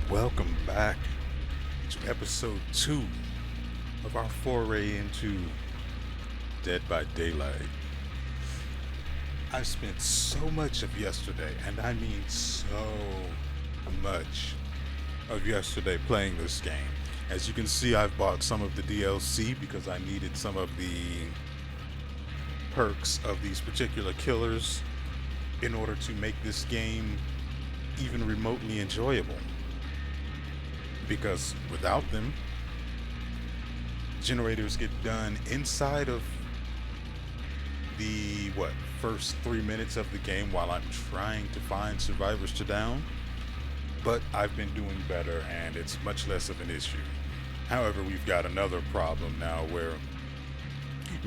Welcome back to episode 2 of our foray into Dead by Daylight. I spent so much of yesterday, and I mean so much of yesterday playing this game. As you can see, I've bought some of the DLC because I needed some of the perks of these particular killers in order to make this game even remotely enjoyable. Because without them, generators get done inside of the first 3 minutes of the game while I'm trying to find survivors to down. But I've been doing better and it's much less of an issue. However, we've got another problem now where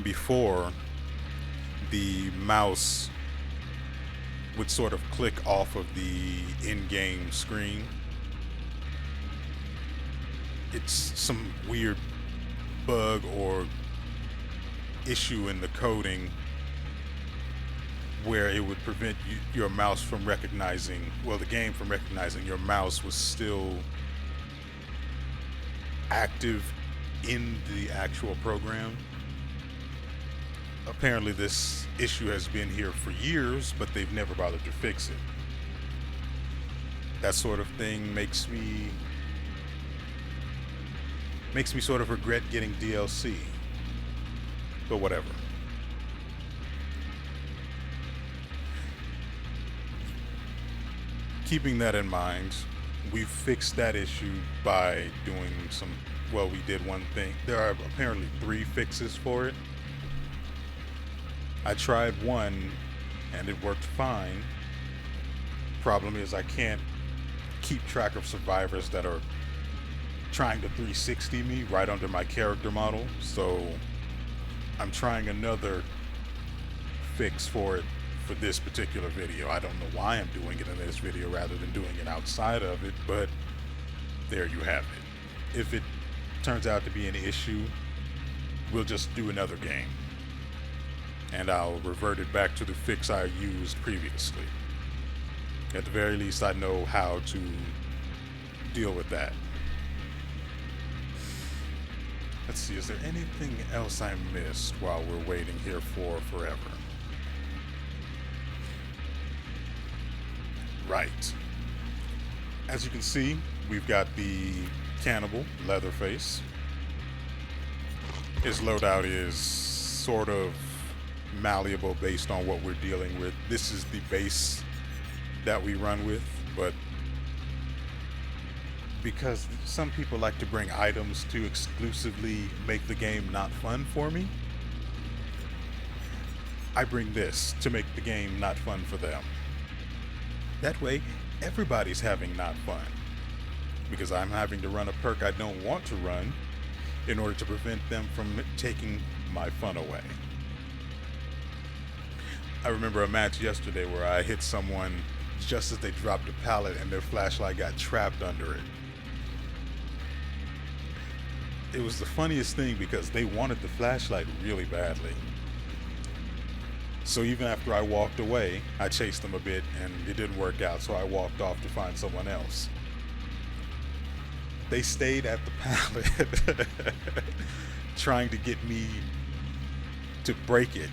before the mouse would sort of click off of the in-game screen. It's some weird bug or issue in the coding where it would prevent your mouse from recognizing, the game from recognizing your mouse was still active in the actual program. Apparently this issue has been here for years, but they've never bothered to fix it. That sort of thing makes me sort of regret getting DLC. But whatever. Keeping that in mind, we fixed that issue by doing we did one thing. There are apparently 3 fixes for it. I tried one and it worked fine. Problem is I can't keep track of survivors that are trying to 360 me right under my character model, so I'm trying another fix for it for this particular video. I don't know why I'm doing it in this video rather than doing it outside of it, but there you have it. If it turns out to be an issue, we'll just do another game and I'll revert it back to the fix I used previously. At the very least, I know how to deal with that. Let's see, is there anything else I missed while we're waiting here for forever? Right. As you can see, we've got the cannibal, Leatherface. His loadout is sort of malleable based on what we're dealing with. This is the base that we run with, but because some people like to bring items to exclusively make the game not fun for me, I bring this to make the game not fun for them. That way, everybody's having not fun. Because I'm having to run a perk I don't want to run in order to prevent them from taking my fun away. I remember a match yesterday where I hit someone just as they dropped a pallet and their flashlight got trapped under it. It was the funniest thing because they wanted the flashlight really badly. So even after I walked away, I chased them a bit and it didn't work out, so I walked off to find someone else. They stayed at the pallet trying to get me to break it,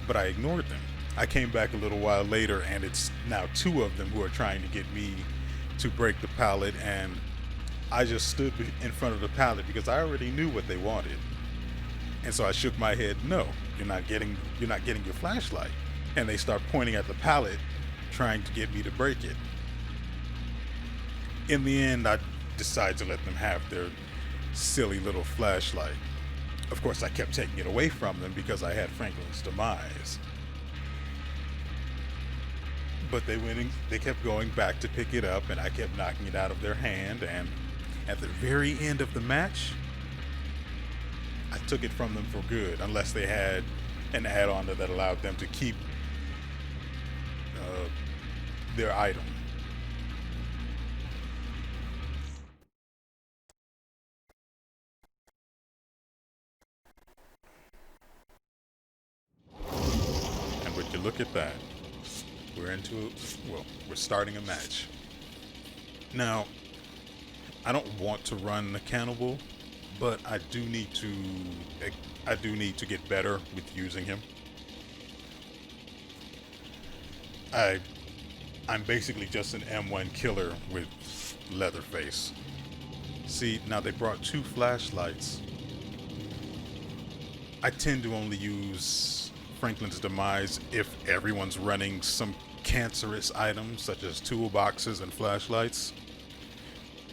but I ignored them. I came back a little while later and it's now 2 of them who are trying to get me to break the pallet, and I just stood in front of the pallet because I already knew what they wanted. And so I shook my head, no, you're not getting your flashlight. And they start pointing at the pallet, trying to get me to break it. In the end, I decided to let them have their silly little flashlight. Of course, I kept taking it away from them because I had Franklin's demise. But they kept going back to pick it up, and I kept knocking it out of their hand, and at the very end of the match, I took it from them for good, unless they had an add-on that allowed them to keep their item. And would you look at that? We're starting a match. Now, I don't want to run the cannibal, but I do need to get better with using him. I I'm basically just an M1 killer with Leatherface. See, now they brought two flashlights. I tend to only use Franklin's Demise if everyone's running some cancerous items such as toolboxes and flashlights.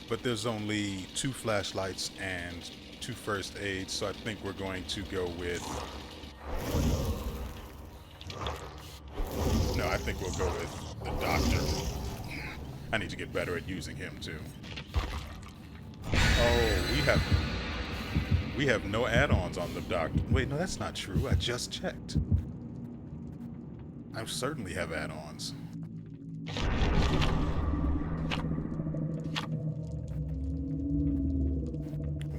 But there's only two flashlights and two first aids, so I think we're going to go with... No, I think we'll go with the doctor. I need to get better at using him too. Oh, we have no add-ons on the doctor. Wait, no, that's not true. I just checked. I certainly have add-ons.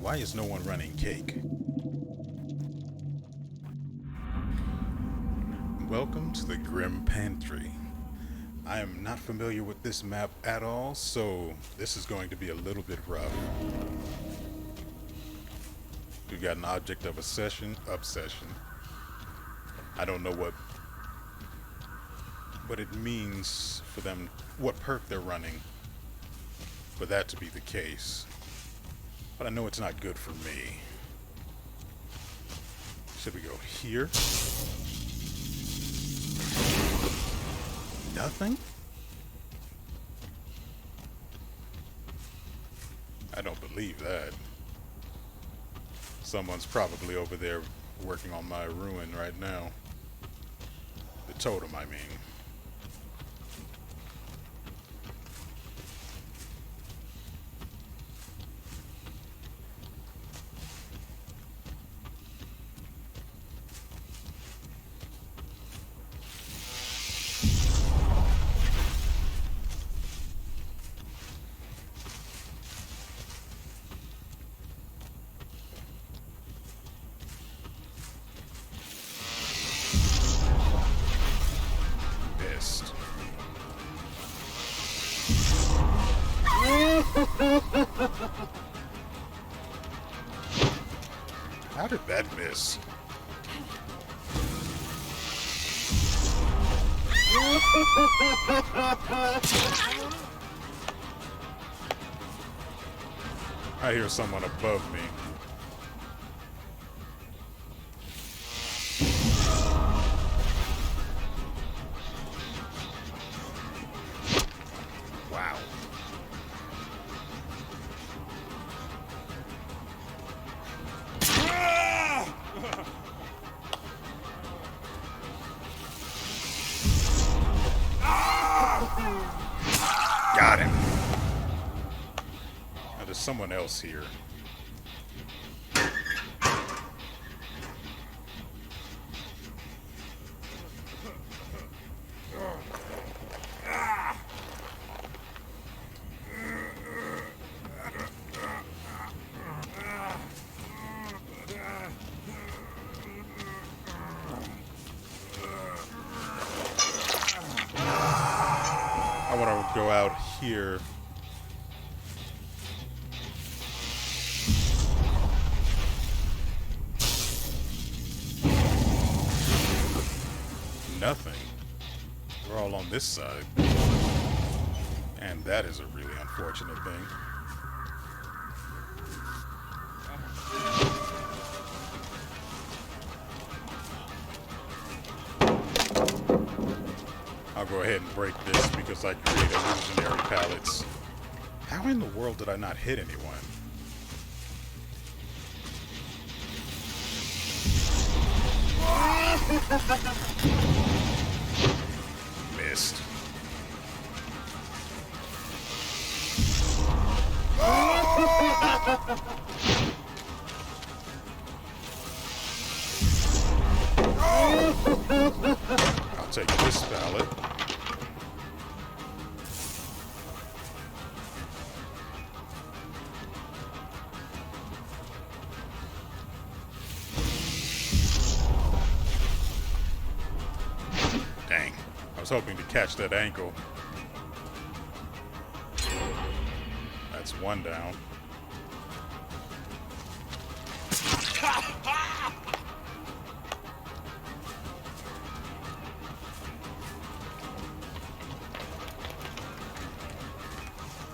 Why is no one running Cake? Welcome to the Grim Pantry. I am not familiar with this map at all, so this is going to be a little bit rough. We've got an object of obsession. I don't know what it means for them, what perk they're running for that to be the case. But I know it's not good for me. Should we go here? Nothing? I don't believe that. Someone's probably over there working on my ruin right now. The totem, I mean. How did that miss? I hear someone above me. Wow. Got him. Now there's someone else here. I want to go out here. Nothing. We're all on this side. And that is a really unfortunate thing. I'll go ahead and break this because I create illusionary pallets. How in the world did I not hit anyone? Missed. I'll take this pallet. Dang, I was hoping to catch that ankle. That's one down.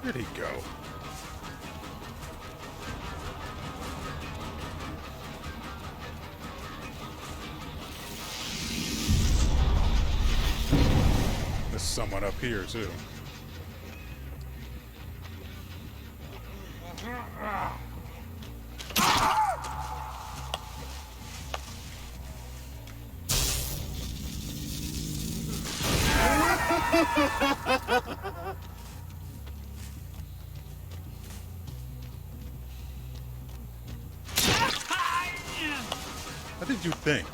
Where'd he go? There's someone up here too. What did you think?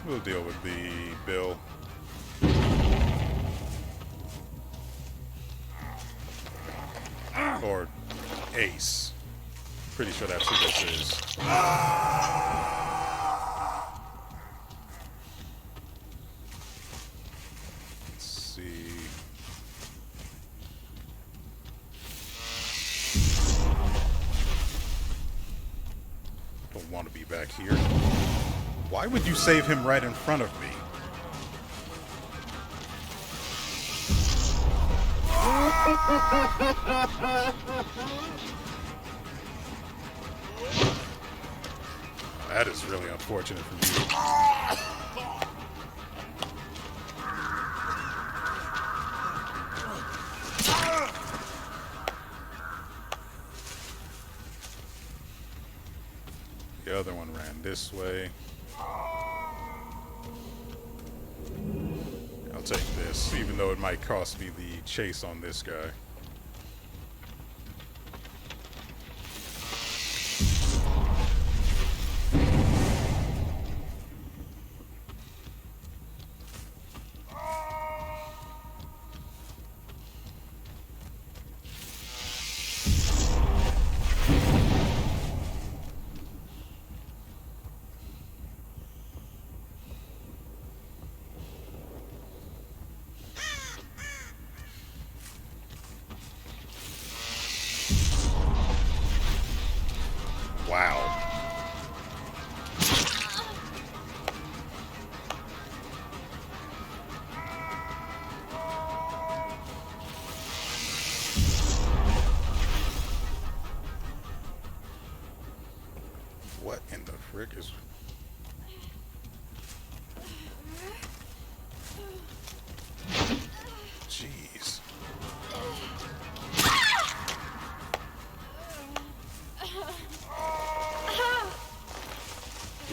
We'll deal with the bill. Or Ace. Pretty sure that's who this is. Let's see. Don't want to be back here. Why would you save him right in front of me? That is really unfortunate for you. The other one ran this way. I'll take this, even though it might cost me the chase on this guy. Wow. What in the frick is... Jeez.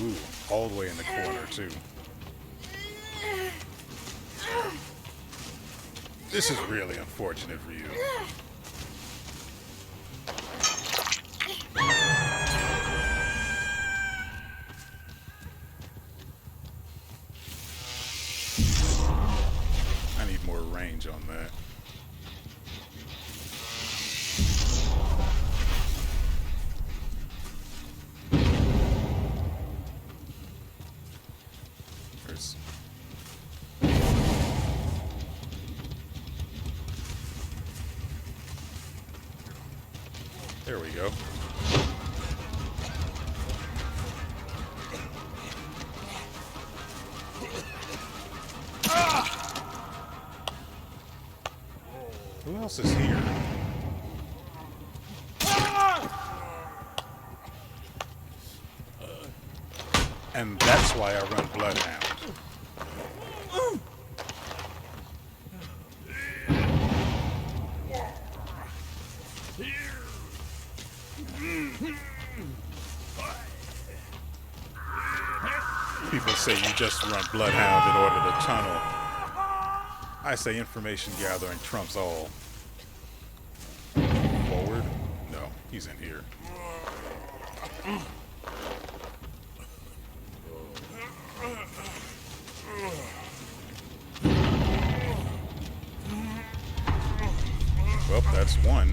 Ooh, all the way in the corner, too. This is really unfortunate for you. I need more range on that. There we go. Who else is here? And that's why I run Bloodhound. People say you just run Bloodhound in order to tunnel. I say information gathering trumps all. Forward? No, he's in here. Well, that's one.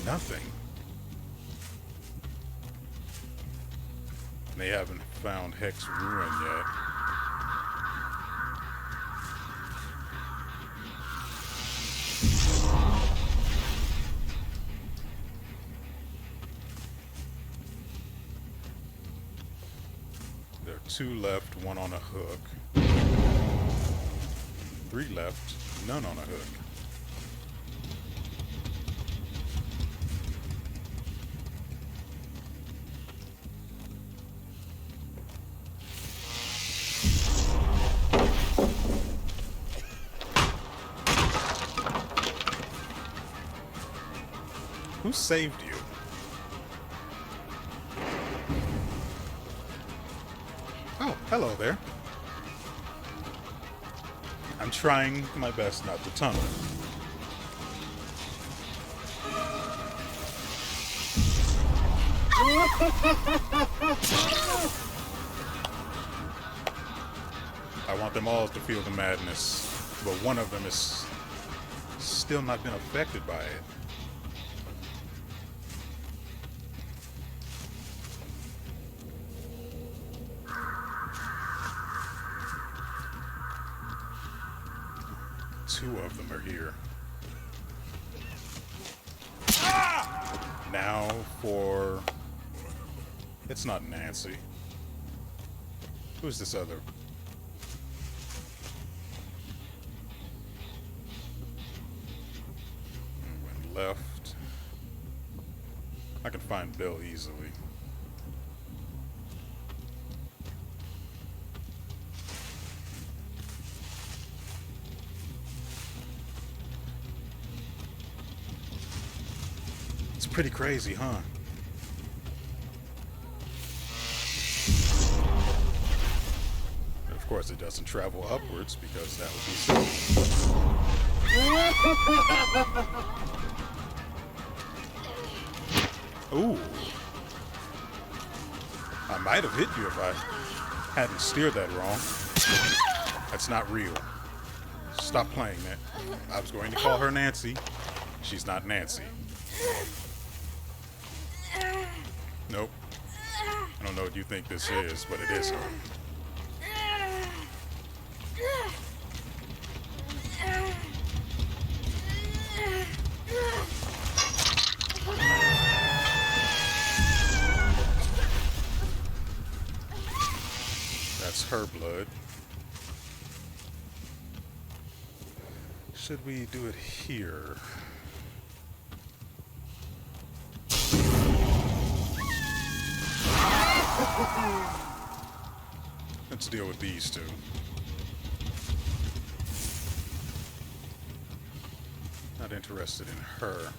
Nothing. They haven't found Hex Ruin yet. There are 2 left, 1 on a hook. 3 left, none on a hook. Who saved you? Oh, hello there. I'm trying my best not to tunnel. I want them all to feel the madness, but one of them is still not been affected by it. Two of them are here. Now for... It's not Nancy. Who's this other? Went left. I can find Bill easily. Pretty crazy, huh? And of course, it doesn't travel upwards because that would be silly. Ooh. I might have hit you if I hadn't steered that wrong. That's not real. Stop playing that. I was going to call her Nancy. She's not Nancy. Nope. I don't know what you think this is, but it is her. That's her blood. Should we do it here? Let's deal with these two. Not interested in her.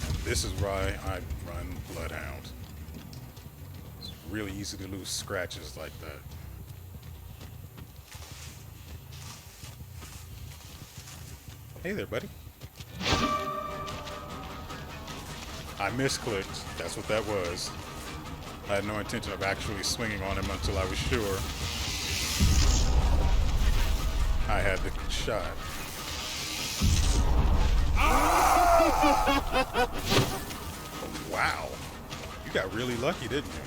And this is why I run Bloodhound. It's really easy to lose scratches like that. Hey there, buddy. I misclicked. That's what that was. I had no intention of actually swinging on him until I was sure I had the shot. Wow. You got really lucky, didn't you?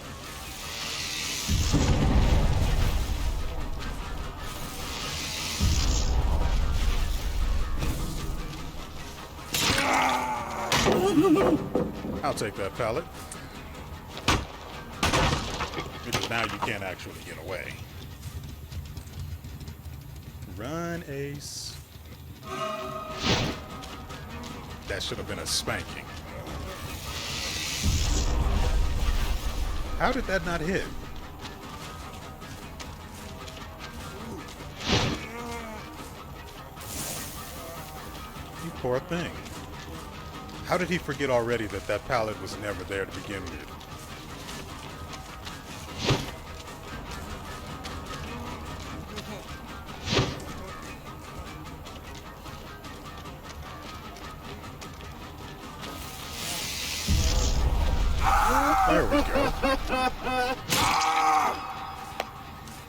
I'll take that pallet. Because now you can't actually get away. Run, Ace. That should have been a spanking. How did that not hit? You poor thing. How did he forget already that that pallet was never there to begin with? There we go.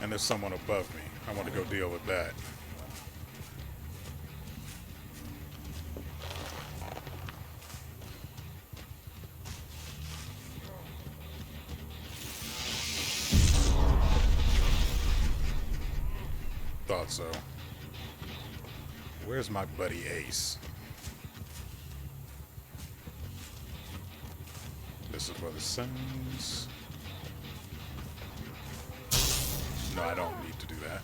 And there's someone above me. I want to go deal with that. Thought so. Where's my buddy Ace? This is where the sun's... No, I don't need to do that.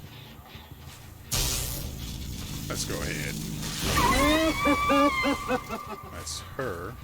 Let's go ahead. That's her.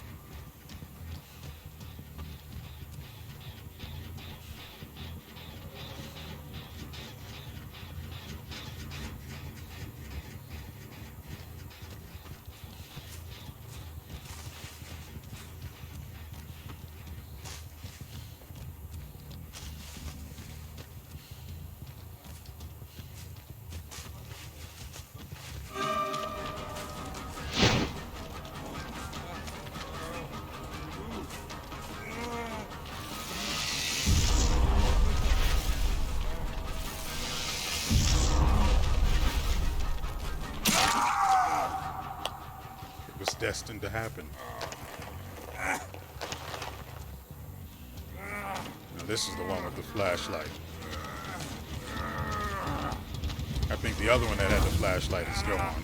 Destined to happen. Now this is the one with the flashlight. I think the other one that had the flashlight is gone.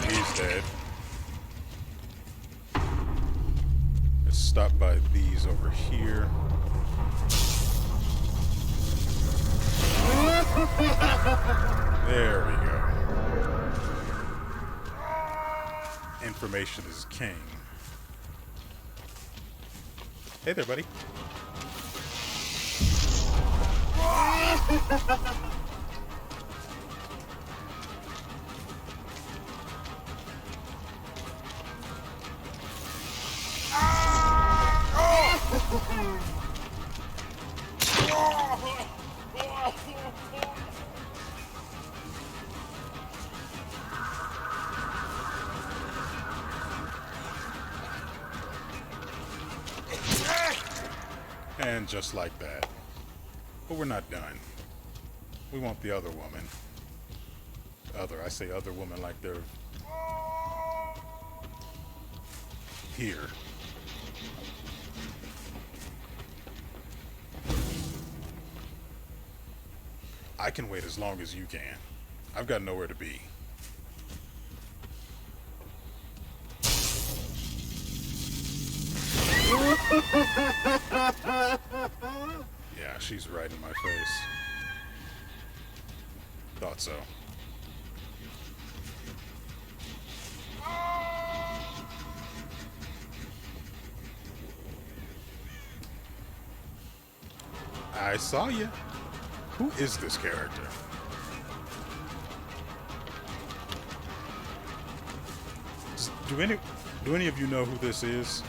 He's dead. Let's stop by these over here. There we go. Information is king. Hey there, buddy. And just like that. But we're not done. We want the other woman. I say other woman like they're here. I can wait as long as you can. I've got nowhere to be. Yeah, she's right in my face. Thought so. I saw you. Who is this character? Do any of you know who this is?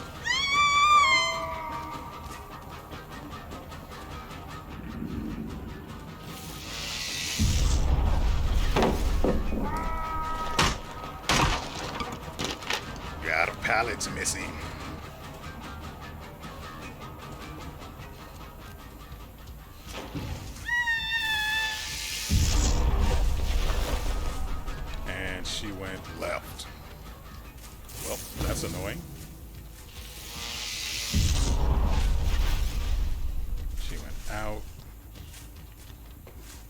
Got a pallet's missing. And she went left. Well, that's annoying. She went out.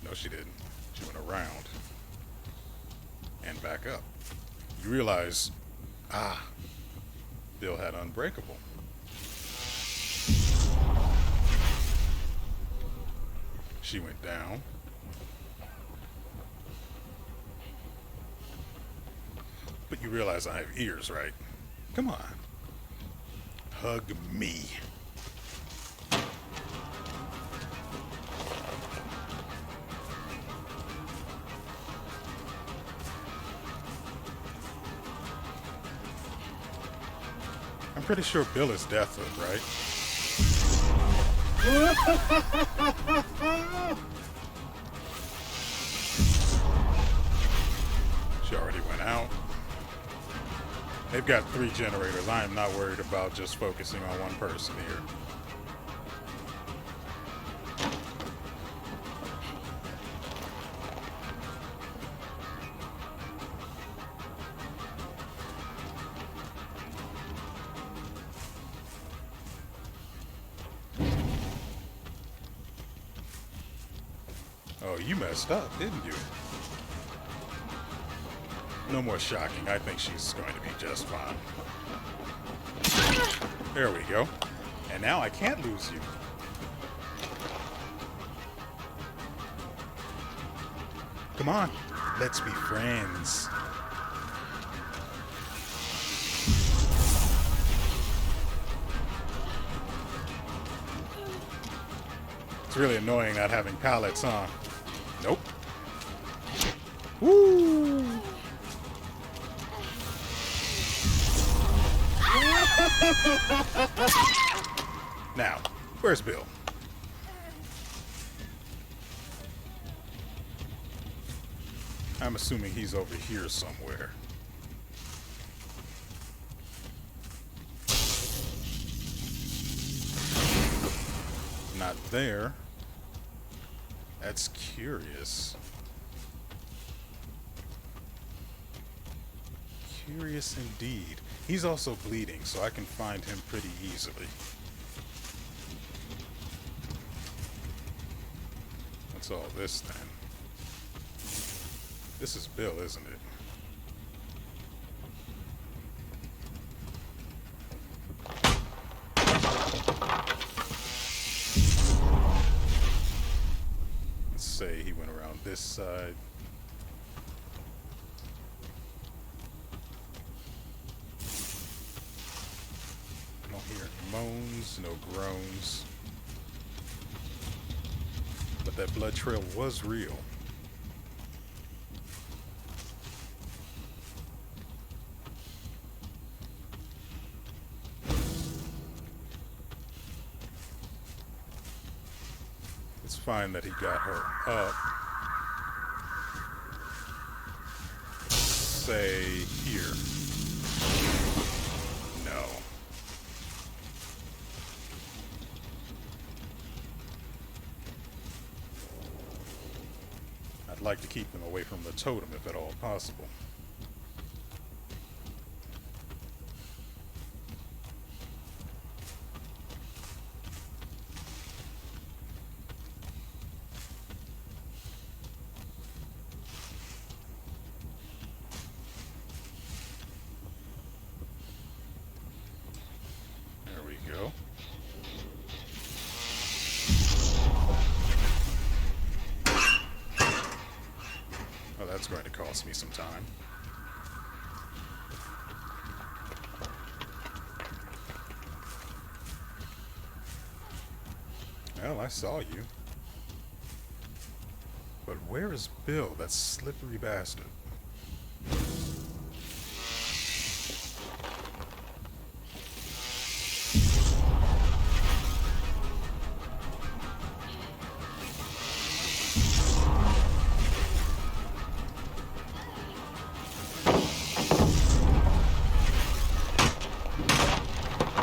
No, she didn't. She went around. And back up. You realize, Bill had Unbreakable. She went down. But you realize I have ears, right? Come on. Hug me. I'm pretty sure Bill is Deathhook, right? She already went out. They've got 3 generators. I am not worried about just focusing on one person here. Oh, you messed up, didn't you? No more shocking. I think she's going to be just fine. There we go. And now I can't lose you. Come on. Let's be friends. It's really annoying not having pallets, huh? Nope. Woo! Now, where's Bill? I'm assuming he's over here somewhere. Not there. That's curious. Curious indeed. He's also bleeding, so I can find him pretty easily. What's all this then? This is Bill, isn't it? Let's say he went around this side. I don't hear any moans, no groans. But that blood trail was real. It's fine that he got her up. Say here. No. I'd like to keep them away from the totem if at all possible. There we go. Oh, that's going to cost me some time. Well, I saw you. But where is Bill, that slippery bastard?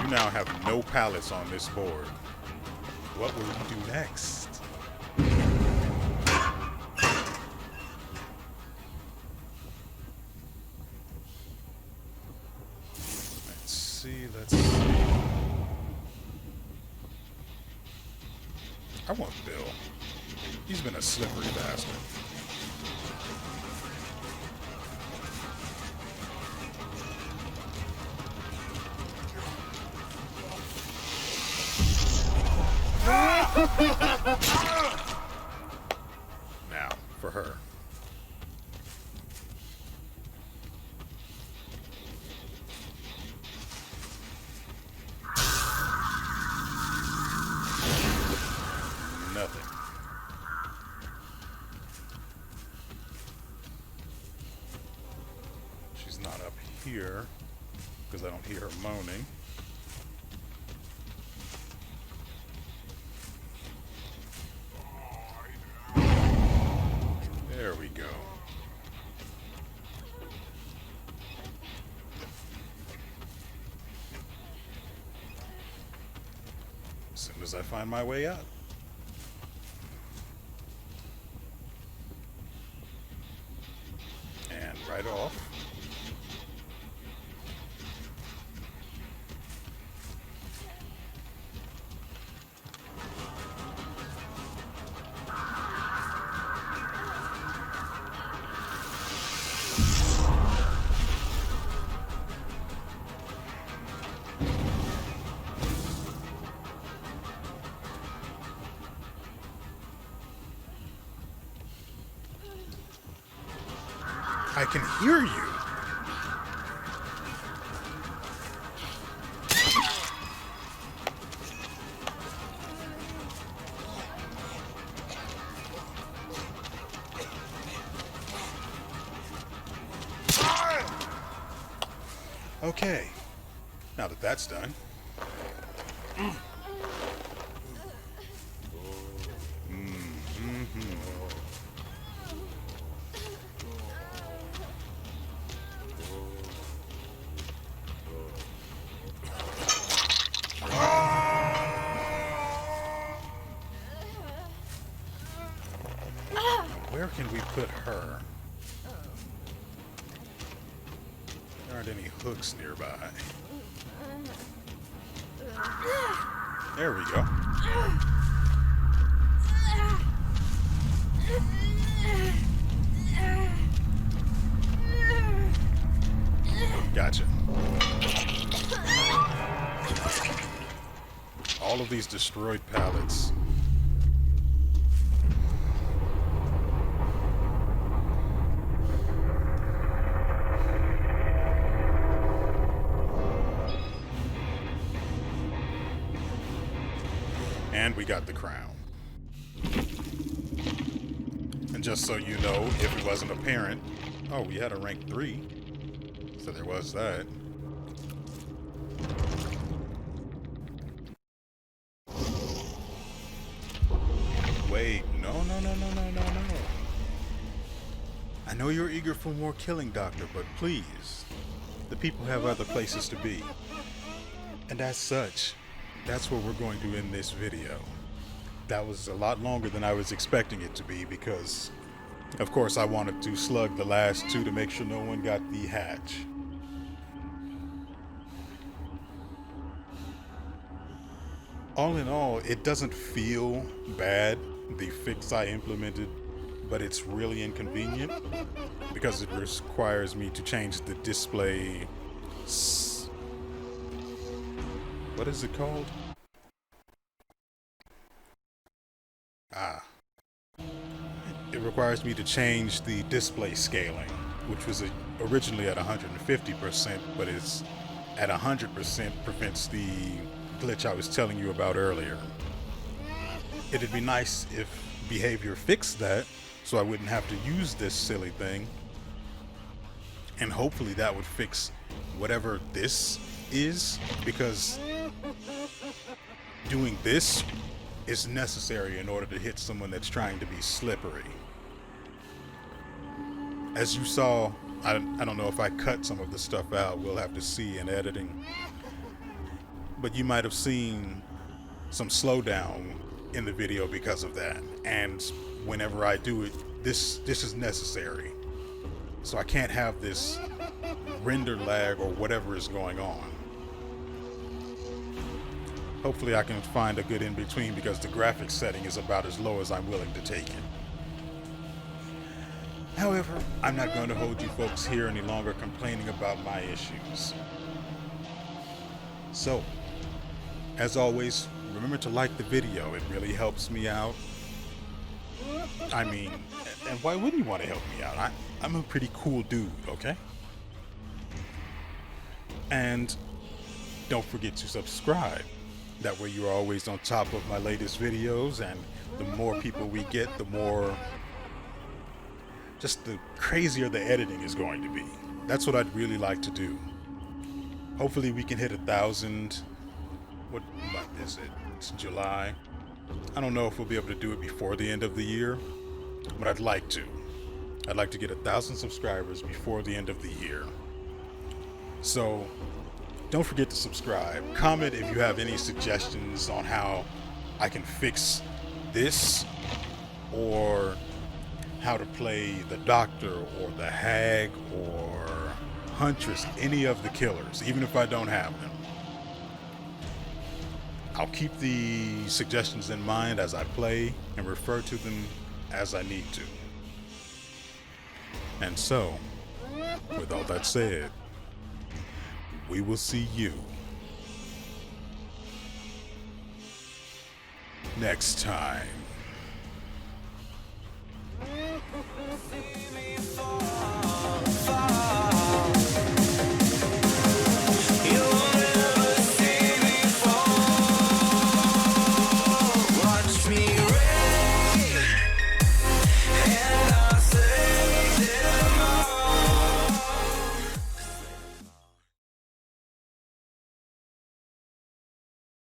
You now have no pallets on this board. What will you do next? Let's see. I want Bill. He's been a slippery bastard. Now, for her. Nothing. She's not up here because I don't hear her moaning. There we go. as I find my way up. And right off. I can hear you. Okay, now that that's done. Where can we put her? There aren't any hooks nearby. There we go. Gotcha. All of these destroyed pallets. And we got the crown. And just so you know, if it wasn't apparent, oh, we had a rank 3. So there was that. Wait, no. I know you're eager for more killing, Doctor, but please, the people have other places to be. And as such, that's where we're going to end this video. That was a lot longer than I was expecting it to be because, of course, I wanted to slug the last 2 to make sure no one got the hatch. All in all, it doesn't feel bad, the fix I implemented, but it's really inconvenient because it requires me to change the display. What is it called? It requires me to change the display scaling, which was originally at 150%, but it's at 100% prevents the glitch I was telling you about earlier. It'd be nice if behavior fixed that so I wouldn't have to use this silly thing. And hopefully that would fix whatever this is, because doing this is necessary in order to hit someone that's trying to be slippery. As you saw, I don't know if I cut some of the stuff out, we'll have to see in editing. But you might have seen some slowdown in the video because of that. And whenever I do it, this is necessary. So I can't have this render lag or whatever is going on. Hopefully I can find a good in-between because the graphics setting is about as low as I'm willing to take it. However, I'm not going to hold you folks here any longer complaining about my issues. So, as always, remember to like the video. It really helps me out. I mean, and why wouldn't you want to help me out? I'm a pretty cool dude, okay? And don't forget to subscribe. That way you're always on top of my latest videos, and the more people we get, the more, just the crazier the editing is going to be. That's what I'd really like to do. Hopefully we can hit 1,000. What month is it? It's July. I don't know if we'll be able to do it before the end of the year, but I'd like to. I'd like to get 1,000 subscribers before the end of the year. So don't forget to subscribe. Comment if you have any suggestions on how I can fix this, or how to play the Doctor or the Hag or Huntress, any of the killers, even if I don't have them. I'll keep the suggestions in mind as I play and refer to them as I need to. And so, with all that said, we will see you next time.